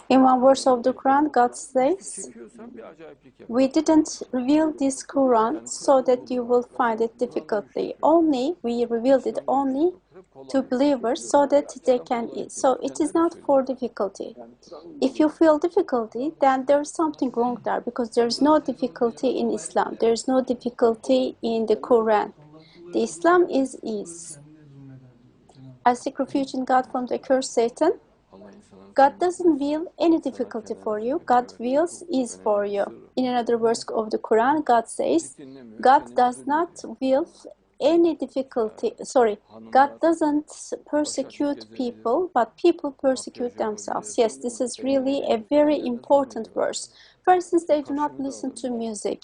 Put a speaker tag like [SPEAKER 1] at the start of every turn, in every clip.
[SPEAKER 1] In one verse of the Quran, God says, "We didn't reveal this Quran so that you will find it difficultly. We revealed it only to believers so that they can eat." So it is not for difficulty. If you feel difficulty, then there is something wrong there, because there is no difficulty in Islam. There is no difficulty in the Quran. The Islam is ease. I seek refuge in God from the accursed Satan. God doesn't will any difficulty for you. God wills ease for you. In another verse of the Quran, God says, God does not will any difficulty. God doesn't persecute people, but people persecute themselves. Yes, this is really a very important verse. For instance, they do not listen to music.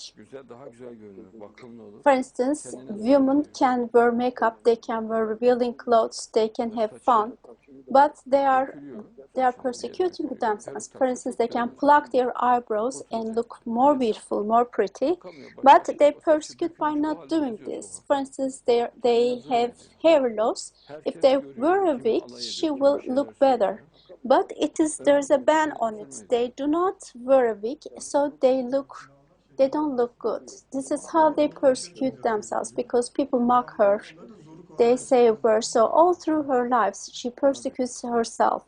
[SPEAKER 1] For instance, women can wear makeup, they can wear revealing clothes, they can have fun, but they are persecuting themselves. For instance, they can pluck their eyebrows and look more beautiful, more pretty, but they persecute by not doing this. For instance, they have hair loss. If they wear a wig, she will look better. But there's a ban on it. They do not wear a wig, so they don't look good. This is how they persecute themselves, because people mock her. They say a verse, so all through her lives, she persecutes herself.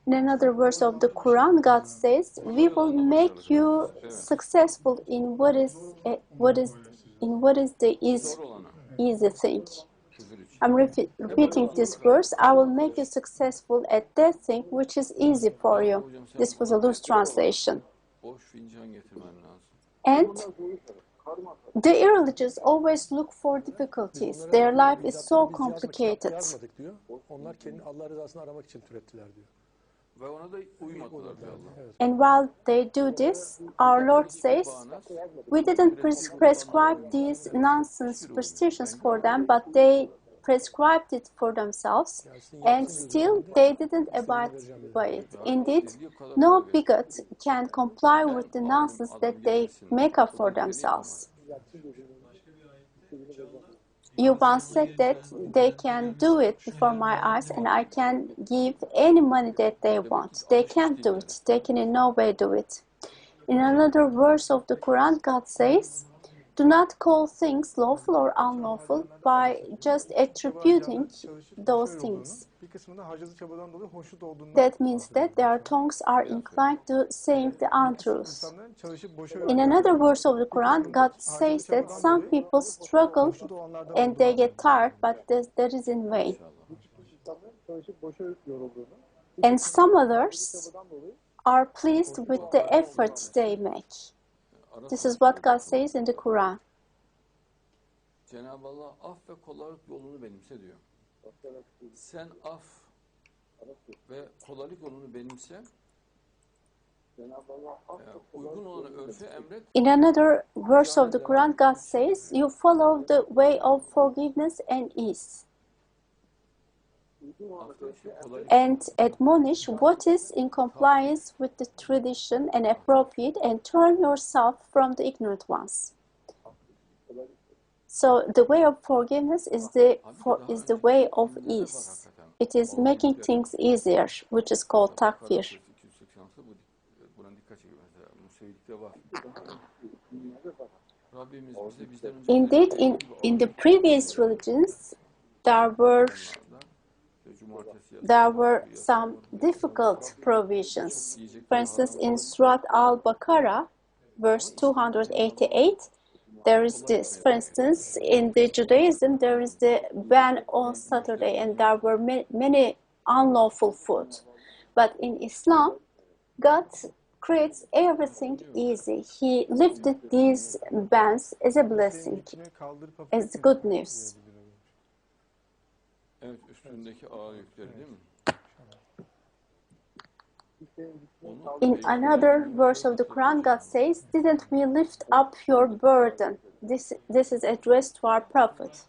[SPEAKER 1] In another verse of the Quran, God says, "We will make you successful in what is the easy thing." I'm repeating this verse. "I will make you successful at that thing which is easy for you." This was a loose translation. And the irreligious always look for difficulties. Their life is so complicated. And while they do this, our Lord says, "We didn't prescribe these nonsense superstitions for them, but they prescribed it for themselves, and still they didn't abide by it. Indeed, no bigot can comply with the nonsense that they make up for themselves." You once said that they can do it before my eyes and I can give any money that they want. They can't do it. They can in no way do it. In another verse of the Quran, God says, "Do not call things lawful or unlawful by just attributing those things." That means that their tongues are inclined to saying the untruth. In another verse of the Quran, God says that some people struggle and they get tired, but that is in vain. And some others are pleased with the efforts they make. This is what God says in the Quran.
[SPEAKER 2] Cenab-ı Allah af ve kolaylık yolunu benimse diyor. Sen af ve kolaylık yolunu benimse, uygun olanı örfe emret.
[SPEAKER 1] In another verse of the Quran, God says, "You follow the way of forgiveness and ease, and admonish what is in compliance with the tradition and appropriate, and turn yourself from the ignorant ones." So the way of forgiveness is the way of ease. It is making things easier, which is called takfir. Indeed, in the previous religions, there were some difficult provisions. For instance, in Surah Al-Baqarah, verse 288, there is this. For instance, in the Judaism, there is the ban on Saturday, and there were many unlawful food. But in Islam, God creates everything easy. He lifted these bans as a blessing, as good news.
[SPEAKER 2] Evet, üstündeki ağır yükleri değil mi?
[SPEAKER 1] In another verse of the Quran, God says, "Didn't we lift up your burden?" This is addressed to our prophet.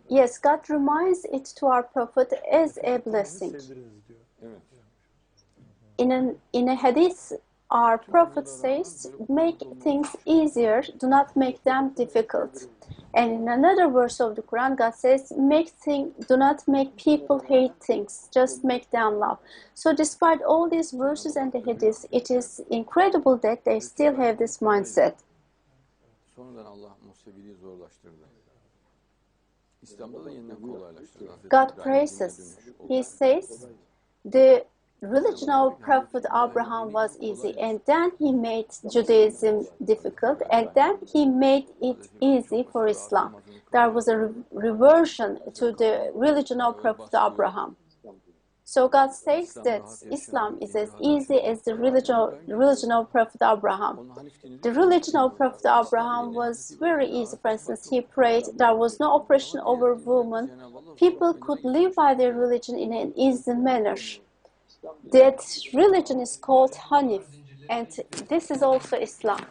[SPEAKER 1] Yes, God reminds it to our prophet as a blessing. In a hadith, our prophet says, "Make things easier, do not make them difficult." And in another verse of the Quran, God says, do not make people hate things, just make them love. So despite all these verses and the hadiths, it is incredible that they still have this mindset.
[SPEAKER 2] Sonradan Allah Museviliği zorlaştırdı. İslam'da da yeniden kolaylaştırdı.
[SPEAKER 1] God praises. He says, the religion of Prophet Abraham was easy, and then he made Judaism difficult, and then he made it easy for Islam. There was a reversion to the religion of Prophet Abraham. So God says that Islam is as easy as the religion of Prophet Abraham. The religion of Prophet Abraham was very easy. For instance, he prayed, there was no oppression over women. People could live by their religion in an easy manner. That religion is called Hanif, and this is also Islam.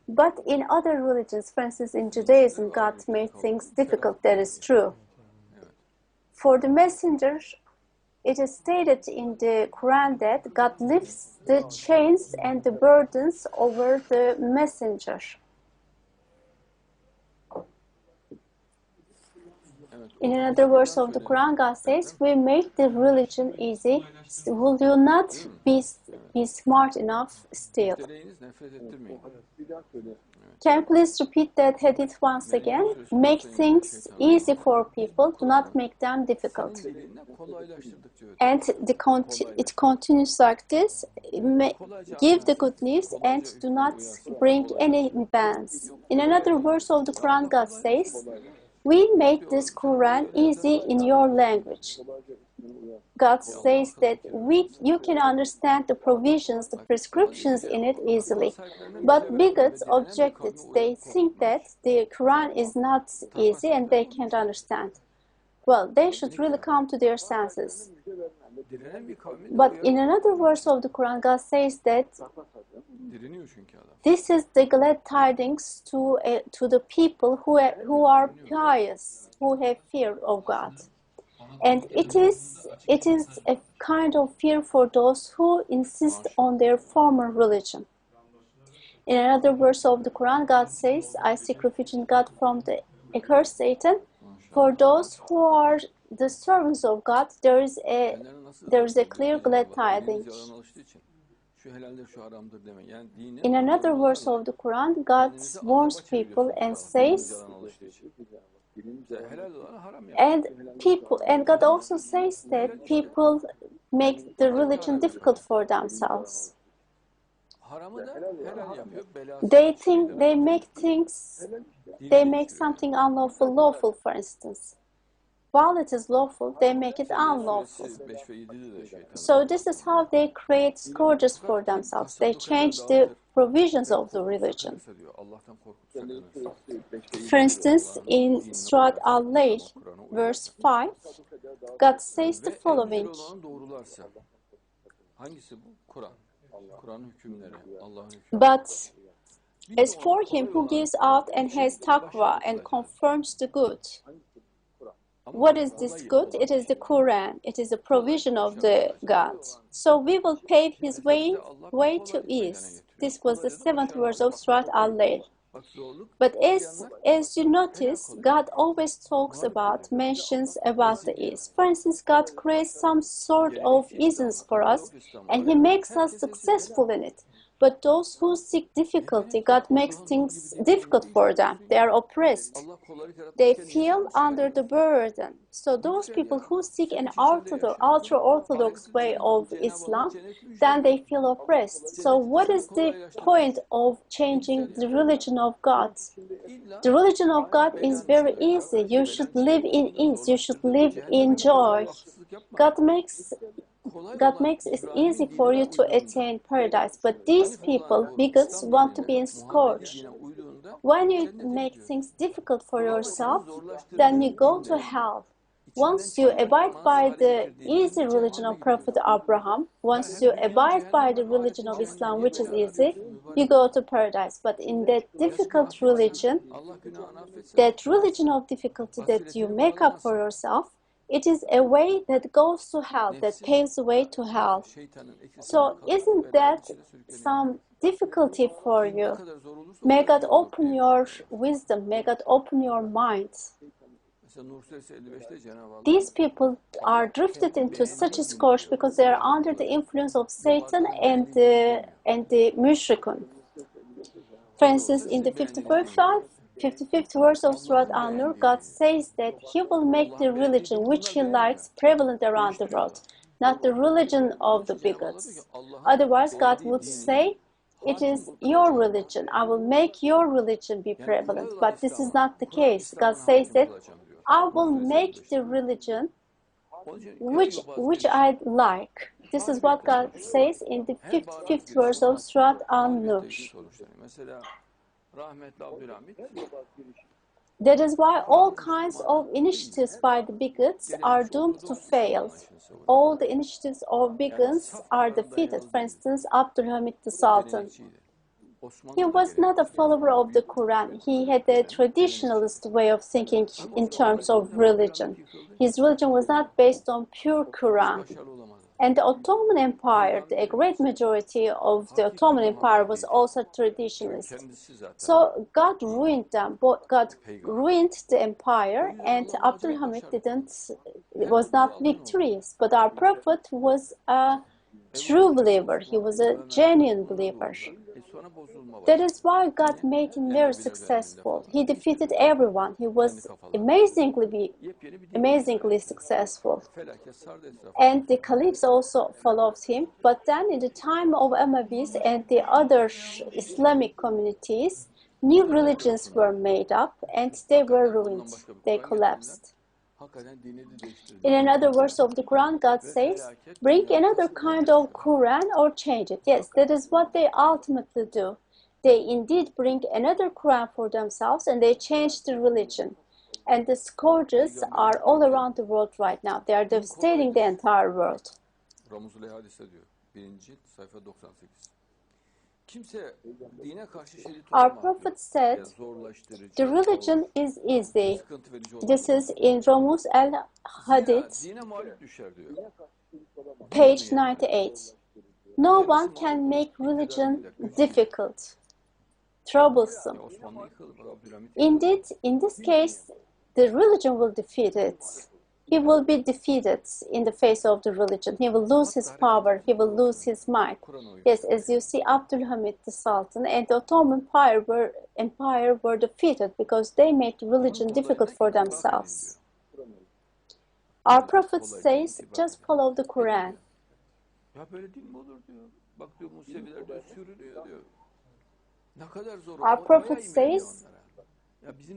[SPEAKER 1] But in other religions, for instance, in Judaism, God made things difficult. That is true. For the messenger, it is stated in the Quran that God lifts the chains and the burdens over the messenger. In another verse of the Quran, God says, we make the religion easy. Will you not be smart enough still? Can you please repeat that hadith once again? Make things easy for people, do not make them difficult. And it continues like this, give the good news and do not bring any bans. In another verse of the Quran, God says, we made this Quran easy in your language. God says that you can understand the provisions, the prescriptions in it easily. But bigots objected. They think that the Quran is not easy and they can't understand. Well, they should really come to their senses. But in another verse of the Quran, God says that this is the glad tidings to the people who are pious, who have fear of God. And it is a kind of fear for those who insist on their former religion. In another verse of the Quran, God says, I seek refuge in God from the accursed Satan. For those who are the servants of God, there is a clear glad tidings. In another verse of the Quran, God warns people and says, and God also says that people make the religion difficult for themselves. They think they make something unlawful lawful, for instance. While it is lawful, they make it unlawful. So this is how they create scourges for themselves. They change the provisions of the religion. For instance, in Surah Al-Layl, verse 5, God says the following. But as for him who gives out and has taqwa and confirms the good, what is this good? It is the Quran. It is the provision of the God. So we will pave his way to ease. This was the 7th verse of Surah Al-Layl. But as you notice, God always mentions about the ease. For instance, God creates some sort of easiness for us, and he makes us successful in it. But those who seek difficulty, God makes things difficult for them. They are oppressed. They feel under the burden. So those people who seek an ultra-orthodox way of Islam, then they feel oppressed. So what is the point of changing the religion of God? The religion of God is very easy. You should live in ease. You should live in joy. God makes it easy for you to attain paradise. But these people, bigots, want to be in scourge. When you make things difficult for yourself, then you go to hell. Once you abide by the easy religion of Prophet Abraham, once you abide by the religion of Islam, which is easy, you go to paradise. But in that difficult religion, that religion of difficulty that you make up for yourself, it is a way that goes to hell, that paves the way to hell. So isn't that some difficulty for you? May God open your wisdom, may God open your mind. These people are drifted into such a scourge because they are under the influence of Satan and the mushrikun. For instance, in the 55th verse of Surah An-Nur, God says that He will make the religion which He likes prevalent around the world, not the religion of the bigots. Otherwise, God would say, it is your religion. I will make your religion be prevalent. But this is not the case. God says that I will make the religion which I like. This is what God says in the 55th verse of Surah An-Nur. That is why all kinds of initiatives by the bigots are doomed to fail. All the initiatives of bigots are defeated. For instance, Abdülhamid the Sultan. He was not a follower of the Quran. He had a traditionalist way of thinking in terms of religion. His religion was not based on pure Quran. And the Ottoman Empire, the great majority of the Ottoman Empire was also traditionalist. So God ruined them. God ruined the empire, and Abdülhamid was not victorious. But our prophet was a true believer. He was a genuine believer. That is why God made him very successful. He defeated everyone. He was amazingly successful. And the caliphs also followed him. But then in the time of Umayyads and the other Islamic communities, new religions were made up and they were ruined. They collapsed. In another verse of the Quran, God says, bring another kind of Quran or change it. Yes, that is what they ultimately do. They indeed bring another Quran for themselves and they change the religion. And the scourges are all around the world right now. They are devastating the entire world. Our Prophet said, the religion is easy. This is in Romuz al-Hadith, page 98. No one can make religion difficult, troublesome. Indeed, in this case, the religion will defeat it. He will be defeated in the face of the religion. He will lose his power. He will lose his might. Yes, as you see, Abdülhamid the Sultan and the Ottoman Empire were defeated because they made religion difficult for themselves. Our Prophet says, just follow the Quran. Our Prophet says,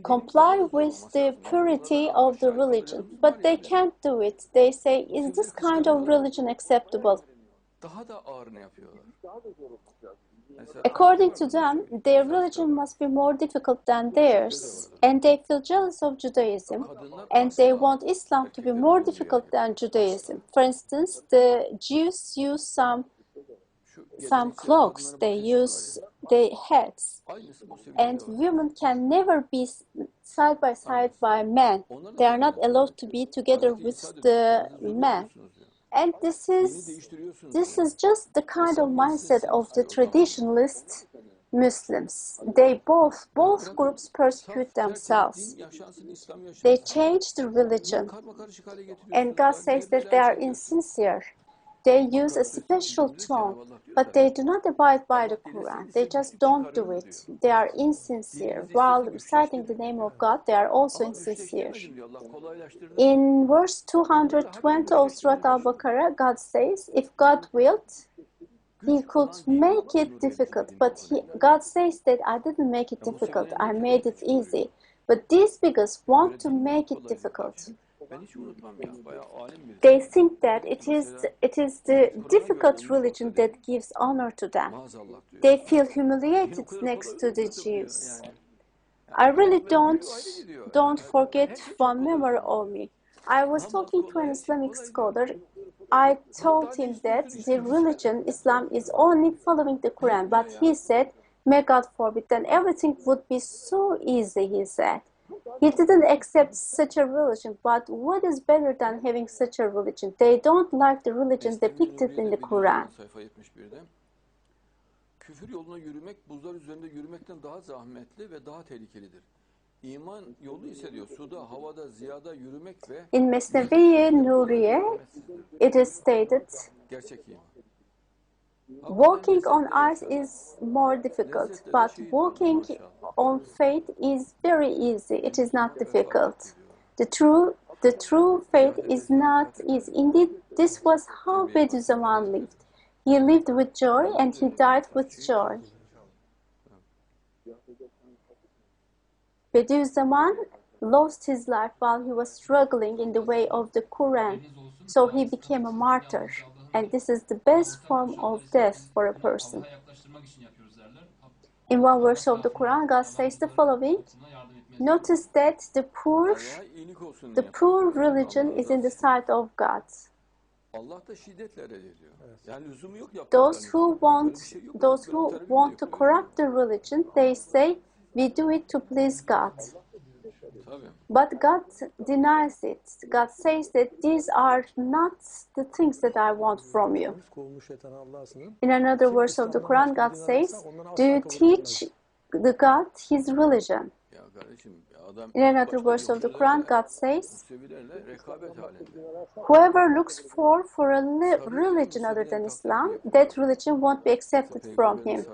[SPEAKER 1] comply with the purity of the religion. But they can't do it. They say, is this kind of religion acceptable? According to them, their religion must be more difficult than theirs. And they feel jealous of Judaism. And they want Islam to be more difficult than Judaism. For instance, the Jews use some cloaks, they use their hats, and women can never be side by side by men. They are not allowed to be together with the men. And this is just the kind of mindset of the traditionalist Muslims. They both groups persecute themselves. They change the religion, and God says that they are insincere. They use a special tone, but they do not abide by the Quran. They just don't do it. They are insincere. While reciting the name of God, they are also insincere. In verse 220 of Surah Al-Baqarah, God says, if God willed, He could make it difficult. But God says that I didn't make it difficult. I made it easy. But these bigots want to make it difficult. They think that it is the difficult religion that gives honor to them. They feel humiliated next to the Jews. I really don't forget one memory of me. I was talking to an Islamic scholar. I told him that the religion, Islam, is only following the Quran. But he said, may God forbid, then everything would be so easy, he said. He didn't accept such a religion, but what is better than having such a religion? They don't like the religion depicted in the Quran.
[SPEAKER 2] Sayfa 71'de. Küfür yoluna yürümek buzlar üzerinde yürümekten daha zahmetli ve daha tehlikelidir. İman yolu ise diyor suda, havada, ziyada yürümek ve
[SPEAKER 1] in Mesnevi Nuriye, it is stated,
[SPEAKER 2] gerçek iman.
[SPEAKER 1] walking on ice is more difficult, but walking on faith is very easy. It is not difficult. The true faith is not easy. Indeed, this was how Bediüzzaman lived. He lived with joy and he died with joy. Bediüzzaman lost his life while he was struggling in the way of the Quran, so he became a martyr. And this is the best form of death for a person. In one verse of the Quran, God says the following: notice that the poor religion is in the sight of God. Those who want to corrupt the religion, they say, we do it to please God. But God denies it. God says that these are not the things that I want from you. In another verse of the Quran, God says, do you teach the God his religion? In another verse of the Quran, God says, whoever looks for a religion other than Islam, that religion won't be accepted from him.